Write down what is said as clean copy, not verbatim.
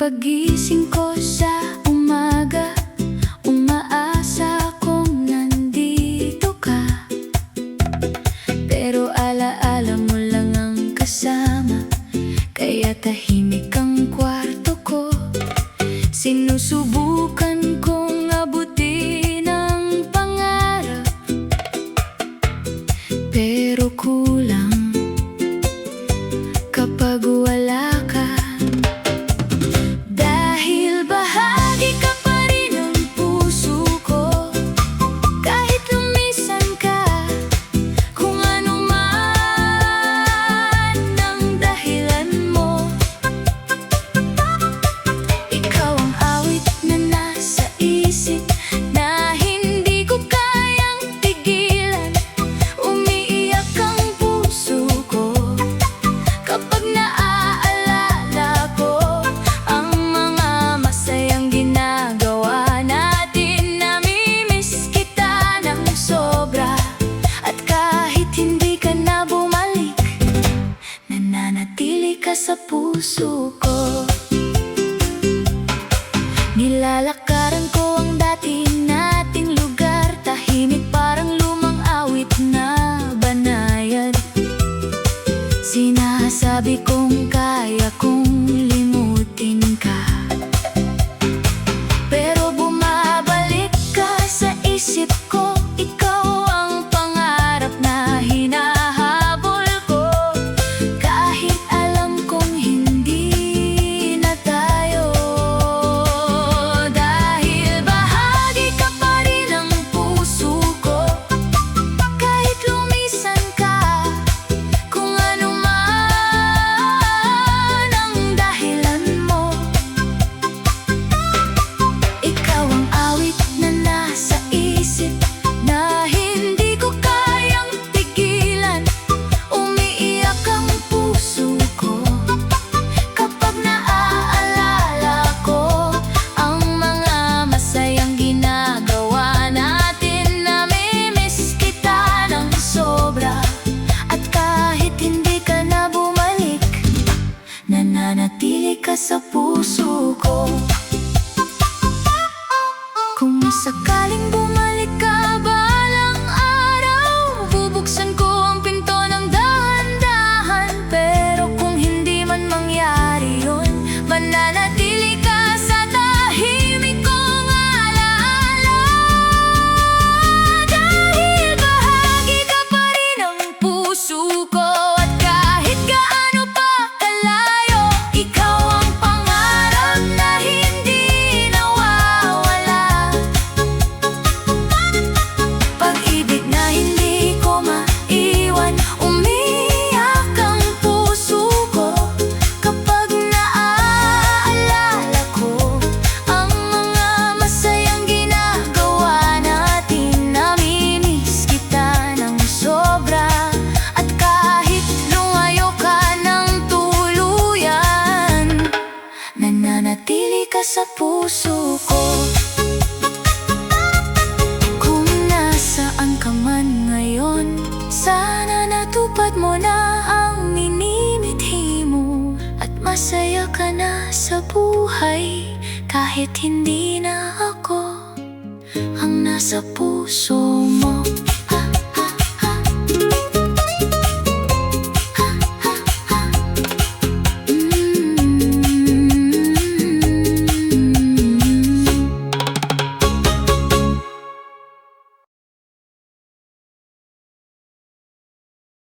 Pagising ko sa umaga, umaasa kong nandito ka. Pero alaala mo lang ang kasama, kaya tahimik ang kwarto ko. Sinusubukan kong abutin ang pangarap, pero kulang kapag wala ka. Dahil bahagi ka pa rin ng puso ko, kahit lumisan ka, kung ano man ang dahilan mo. Ikaw ang awit na nasa isip, na hindi ko kayang tigilan. Umiiyak ang puso ko kapag naaalala ko ang mga masayang ginagawa natin. Namimiss kita ng sobra, at kahit hindi ka na bumalik, nananatili ka sa puso ko. Nilalakaran ko ang dati nating lugar, tahimik parang lumang awit na banayad. Sinasabi kong kaya kong limutin ka, pero bumabalik ka sa isip ko. Ikaw ang pangarap na hinahabol ko, kahit alam kong hindi na tayo. Dahil bahagi ka pa rin ng puso ko, kahit lumisan ka, kung ano man ang dahilan mo. Ikaw ang awit na nasa isip, na hindi ko kayang tigilan. Umiiyak ang puso ko kapag naaalala ko ang mga masayang ginagawa natin. Namimiss kita ng sobra, at kahit hindi ka na bumalik, nananatili ka sa puso ko. Kung sakaling bumalik ka balang araw, bubuksan ko ang pinto ng dahan-dahan. Pero kung hindi man mangyari yun, mananatili ka sa tahimik kong alaala. Dahil bahagi ka pa rin ng puso ko, at kahit gaano pa kalayo, ikaw ang pangarap na hindi nawawala. Pag-ibig na hindi ko maiwan, umiiyak ang puso ko kapag naaalala ko ang mga masayang ginagawa natin. Namimiss kita ng sobra, at kahit lumayo ka ng tuluyan, nananatili ka sa puso ko. Kung nasaan ka man ngayon, sana natupad mo na ang minimithi mo, at masaya ka na sa buhay, kahit hindi na ako ang nasa puso mo.